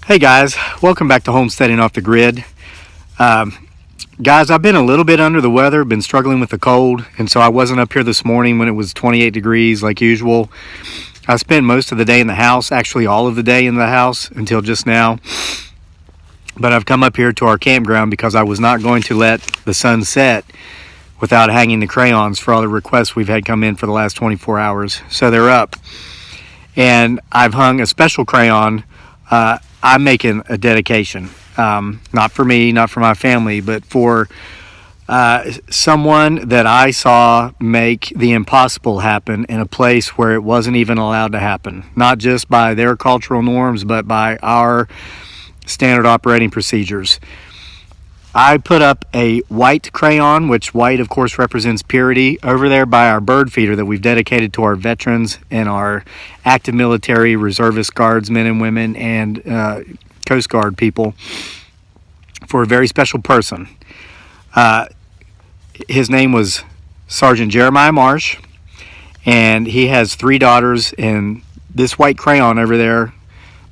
Hey guys, welcome back to Homesteading Off the Grid. Guys, I've been a little bit under the weather, been struggling with the cold, and so I wasn't up here this morning when it was 28 degrees like usual. I spent most of the day in the house, actually all of the day in the house until just now. But I've come up here to our campground because I was not going to let the sun set without hanging the crayons for all the requests we've had come in for the last 24 hours. So they're up. And I've hung a special crayon. I'm making a dedication, not for me, not for my family, but for someone that I saw make the impossible happen in a place where it wasn't even allowed to happen. Not just by their cultural norms, but by our standard operating procedures. I put up a white crayon, which white, of course, represents purity, over there by our bird feeder that we've dedicated to our veterans and our active military, reservist guards, men and women, and Coast Guard people for a very special person. His name was Sergeant Jeremiah Marsh, and he has 3 daughters, and this white crayon over there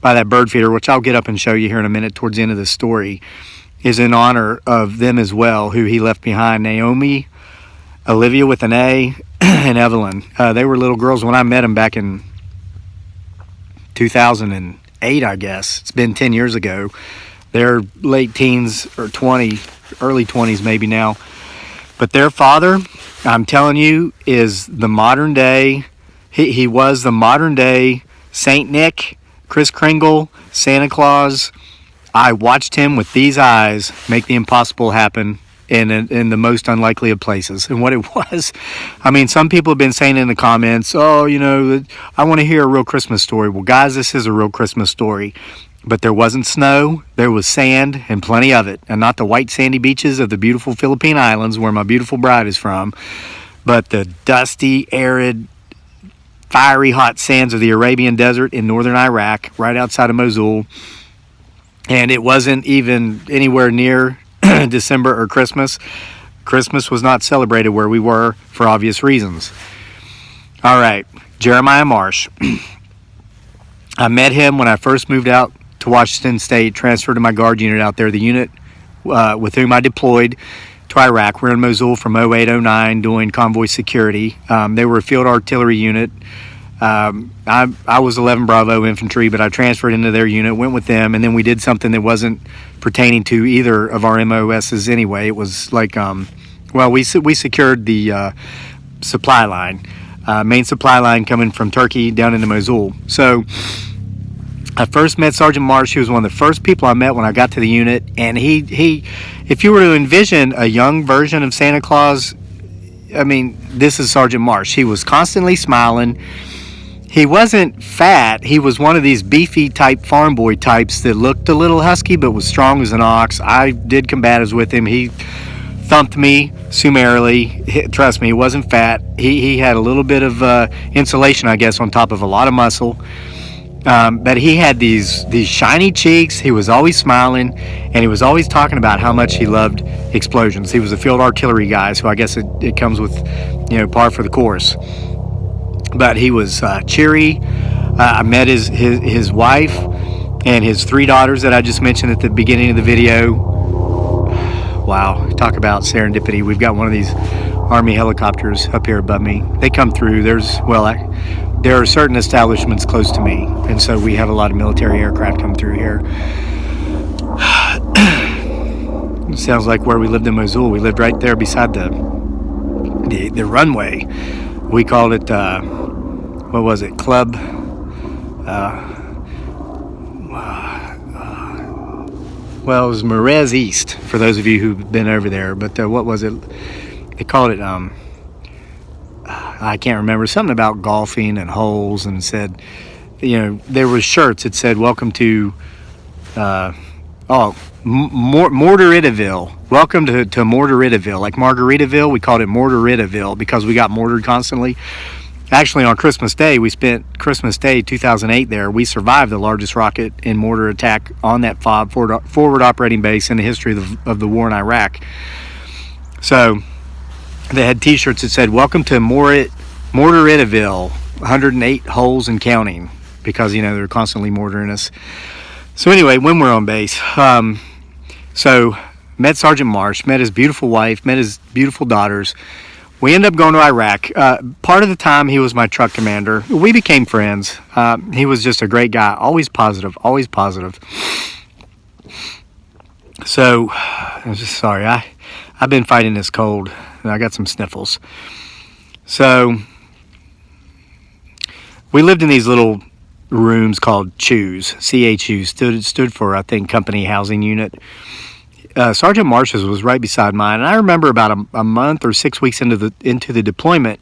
by that bird feeder, which I'll get up and show you here in a minute towards the end of the story, is in honor of them as well, who he left behind. Naomi, Olivia with an A, and Evelyn. They were little girls when I met them back in 2008, I guess. It's been 10 years ago. They're late teens or 20, early 20s maybe now. But their father, I'm telling you, is the modern day, he was the modern day Saint Nick, Kris Kringle, Santa Claus. I watched him with these eyes make the impossible happen in the most unlikely of places. And what it was, I mean, some people have been saying in the comments, oh, you know, I want to hear a real Christmas story. Well, guys, this is a real Christmas story. But there wasn't snow, there was sand, and plenty of it. And not the white sandy beaches of the beautiful Philippine Islands where my beautiful bride is from, but the dusty, arid, fiery hot sands of the Arabian Desert in northern Iraq, right outside of Mosul. And it wasn't even anywhere near December or Christmas. Christmas was not celebrated where we were for obvious reasons. All right, Jeremiah Marsh. I met him when I first moved out to Washington State, transferred to my guard unit out there, the unit with whom I deployed to Iraq. We're in Mosul from 08-09 doing convoy security. They were a field artillery unit. I was 11 Bravo infantry, but I transferred into their unit, went with them, and then we did something that wasn't pertaining to either of our MOSs anyway. It was like, we secured the supply line, main supply line coming from Turkey down into Mosul. So I first met Sergeant Marsh. He was one of the first people I met when I got to the unit, and he if you were to envision a young version of Santa Claus, I mean, this is Sergeant Marsh. He was constantly smiling. He wasn't fat. He was one of these beefy type farm boy types that looked a little husky but was strong as an ox. I did combatives with him. He thumped me summarily. Trust me, he wasn't fat. He had a little bit of insulation, I guess, on top of a lot of muscle. But he had these shiny cheeks. He was always smiling, and he was always talking about how much he loved explosions. He was a field artillery guy, so I guess it comes with, par for the course. But he was cheery. I met his wife and his 3 daughters that I just mentioned at the beginning of the video. Wow, talk about serendipity. We've got one of these Army helicopters up here above me. They come through. There are certain establishments close to me, and so we have a lot of military aircraft come through here. It sounds like where we lived in Mosul. We lived right there beside the runway. We called it, what was it, Club? Well, it was Merez East, for those of you who've been over there. But what was it? They called it, I can't remember, something about golfing and holes, and said, there were shirts that said, welcome to, Mortaritaville. Welcome to Mortaritaville. Like Margaritaville, we called it Mortaritaville because we got mortared constantly. Actually, on Christmas Day, we spent Christmas Day 2008 there. We survived the largest rocket and mortar attack on that FOB, forward operating base, in the history of the war in Iraq. So they had T-shirts that said, welcome to Mortaritaville, 108 holes and counting, because, they're constantly mortaring us. So anyway, when we're on base, so met Sergeant Marsh, met his beautiful wife, met his beautiful daughters. We ended up going to Iraq. Part of the time, he was my truck commander. We became friends. He was just a great guy, always positive, always positive. So, I'm just sorry. I've been fighting this cold, and I got some sniffles. So, we lived in these little rooms called CHUs. CHU stood for, I think, Company Housing Unit. Sergeant Marsh's was right beside mine, and I remember about a month or 6 weeks into the deployment,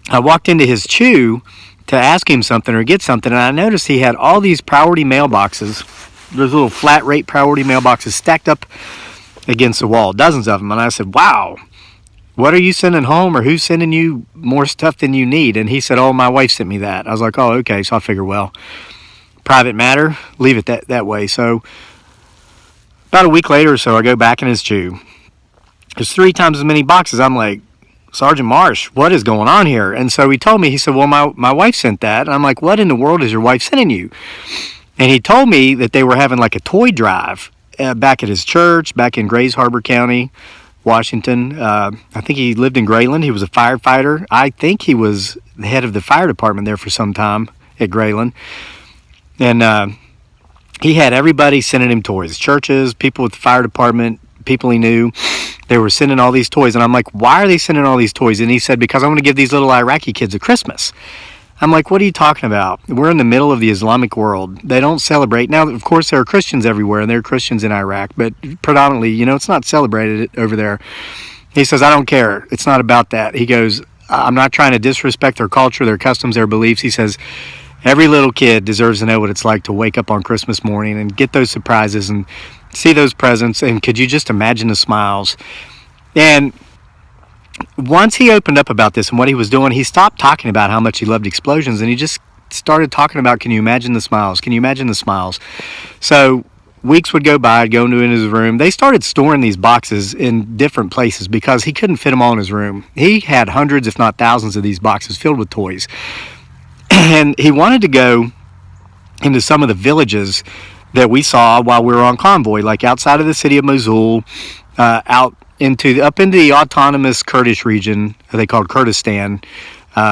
I walked into his CHU to ask him something or get something, and I noticed he had all these priority mailboxes, those little flat rate priority mailboxes stacked up against the wall, dozens of them. And I said, "Wow, what are you sending home, or who's sending you more stuff than you need?" And he said, "Oh, my wife sent me that." I was like, "Oh, okay." So I figured, well, private matter, leave it that way. So about a week later or so, I go back in his CHU. There's 3 times as many boxes. I'm like, "Sergeant Marsh, what is going on here?" And so he told me, he said, "Well, my wife sent that." And I'm like, "What in the world is your wife sending you?" And he told me that they were having like a toy drive back at his church, back in Grays Harbor County, Washington. I think he lived in Grayland. He was a firefighter. I think he was the head of the fire department there for some time at Grayland. And he had everybody sending him toys. Churches, people with the fire department, people he knew. They were sending all these toys. And I'm like, "Why are they sending all these toys?" And he said, "Because I want to give these little Iraqi kids a Christmas." I'm like, "What are you talking about? We're in the middle of the Islamic world. They don't celebrate." Now, of course, there are Christians everywhere, and there are Christians in Iraq, but predominantly, it's not celebrated over there. He says, "I don't care. It's not about that." He goes, "I'm not trying to disrespect their culture, their customs, their beliefs." He says, "Every little kid deserves to know what it's like to wake up on Christmas morning and get those surprises and see those presents. And could you just imagine the smiles?" And once he opened up about this and what he was doing, he stopped talking about how much he loved explosions, and he just started talking about, "Can you imagine the smiles? Can you imagine the smiles?" So weeks would go by. I'd go into his room. They started storing these boxes in different places because he couldn't fit them all in his room. He had hundreds, if not thousands, of these boxes filled with toys. And he wanted to go into some of the villages that we saw while we were on convoy, like outside of the city of Mosul, up into the autonomous Kurdish region they called Kurdistan.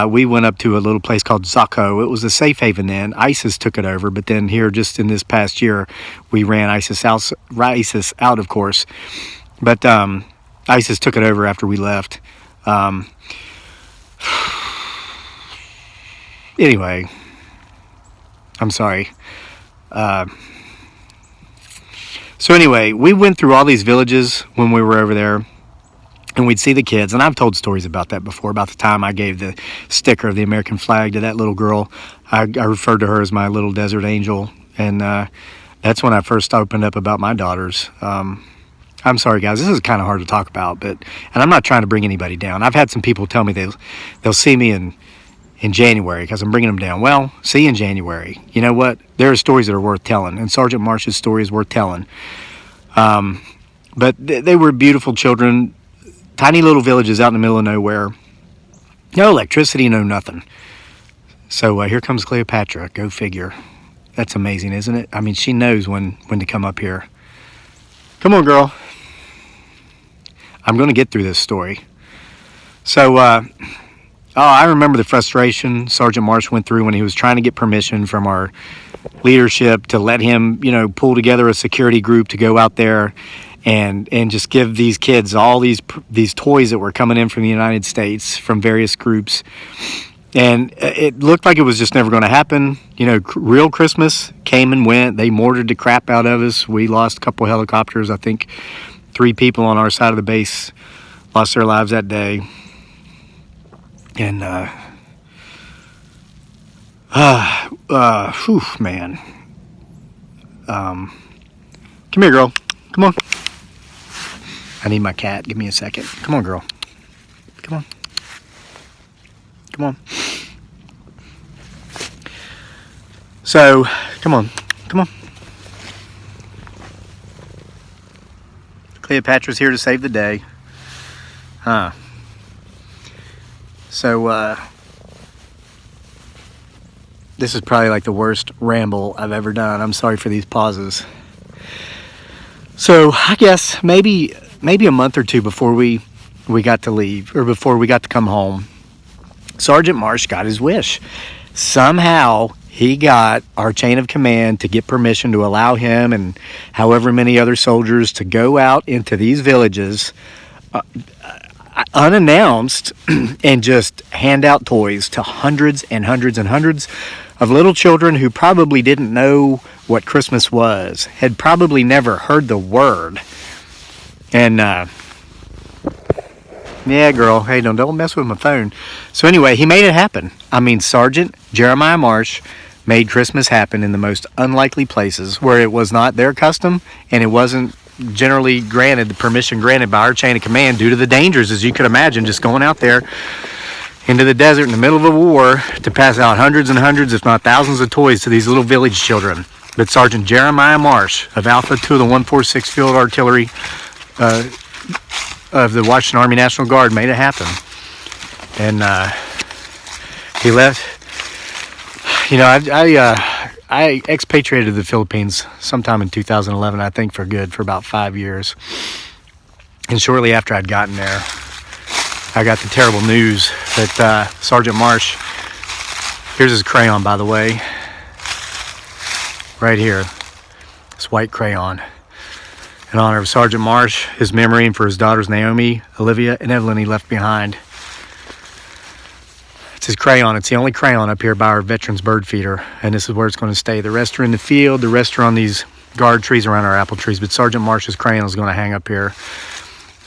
We went up to a little place called Zakho. It was a safe haven then. ISIS took it over, but then here just in this past year, we ran ISIS out, of course. But ISIS took it over after we left. Anyway, I'm sorry. So anyway, we went through all these villages when we were over there, and we'd see the kids. And I've told stories about that before, about the time I gave the sticker of the American flag to that little girl. I referred to her as my little desert angel, and that's when I first opened up about my daughters. I'm sorry, guys. This is kind of hard to talk about, and I'm not trying to bring anybody down. I've had some people tell me they'll see me in January because I'm bringing them down. Well, see you in January. You know what? There are stories that are worth telling, and Sergeant Marsh's story is worth telling. But they were beautiful children, tiny little villages out in the middle of nowhere. No electricity, no nothing. So here comes Cleopatra. Go figure. That's amazing, isn't it? I mean, she knows when to come up here. Come on, girl. I'm going to get through this story. So, I remember the frustration Sergeant Marsh went through when he was trying to get permission from our leadership to let him, pull together a security group to go out there and just give these kids all these toys that were coming in from the United States from various groups. And it looked like it was just never going to happen. Real Christmas came and went. They mortared the crap out of us. We lost a couple helicopters. I think 3 people on our side of the base lost their lives that day. And, whew, man. Come here, girl. Come on. I need my cat. Give me a second. Come on, girl. Come on. Come on. So, come on. Come on. Cleopatra's here to save the day. So, This is probably like the worst ramble I've ever done. I'm sorry for these pauses. So I guess maybe a month or two before we got to leave, or before we got to come home, Sergeant Marsh got his wish. Somehow he got our chain of command to get permission to allow him and however many other soldiers to go out into these villages unannounced and just hand out toys to hundreds and hundreds and hundreds of little children who probably didn't know what Christmas was, had probably never heard the word. And yeah, girl, hey, don't mess with my phone. So anyway, he made it happen. I mean, Sergeant Jeremiah Marsh made Christmas happen in the most unlikely places where it was not their custom, and it wasn't generally granted, the permission granted by our chain of command due to the dangers, as you could imagine, just going out there into the desert in the middle of a war to pass out hundreds and hundreds, if not thousands of toys to these little village children. But Sergeant Jeremiah Marsh of Alpha 2 of the 146th Field Artillery of the Washington Army National Guard made it happen. And he left. You know, I expatriated to the Philippines sometime in 2011, I think, for good, for about 5 years. And shortly after I'd gotten there, I got the terrible news that Sergeant Marsh, here's his crayon, by the way, right here, this white crayon, in honor of Sergeant Marsh, his memory, and for his daughters Naomi, Olivia, and Evelyn he left behind. It's his crayon. It's the only crayon up here by our veterans bird feeder, and this is where it's going to stay. The rest are in the field. The rest are on these guard trees around our apple trees, but Sergeant Marsh's crayon is going to hang up here.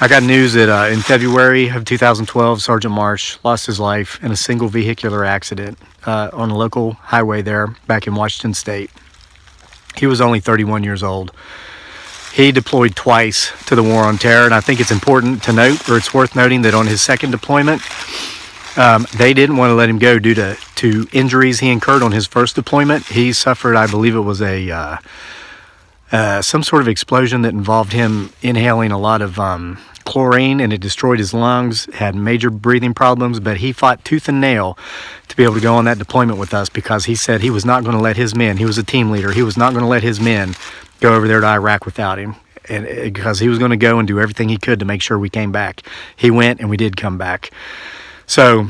I got news that in February of 2012, Sergeant Marsh lost his life in a single vehicular accident on a local highway there back in Washington State. He was only 31 years old. He deployed twice to the War on Terror, and I think it's important to note, or it's worth noting, that on his second deployment, they didn't want to let him go due to injuries he incurred on his first deployment. He suffered, I believe it was some sort of explosion that involved him inhaling a lot of chlorine, and it destroyed his lungs, had major breathing problems, but he fought tooth and nail to be able to go on that deployment with us because he said he was not going to let his men, he was a team leader, he was not going to let his men go over there to Iraq without him, and because he was going to go and do everything he could to make sure we came back. He went, and we did come back. So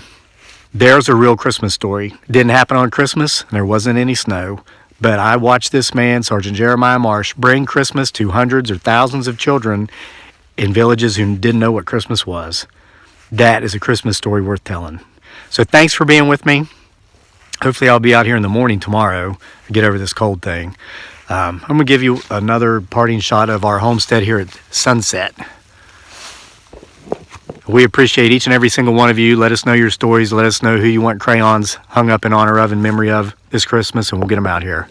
there's a real Christmas story. It didn't happen on Christmas. There wasn't any snow. But I watched this man, Sergeant Jeremiah Marsh, bring Christmas to hundreds or thousands of children in villages who didn't know what Christmas was. That is a Christmas story worth telling. So thanks for being with me. Hopefully I'll be out here in the morning tomorrow and get over this cold thing. I'm going to give you another parting shot of our homestead here at sunset. We appreciate each and every single one of you. Let us know your stories. Let us know who you want crayons hung up in honor of, in memory of this Christmas, and we'll get them out here.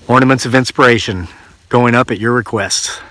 Ornaments of inspiration going up at your request.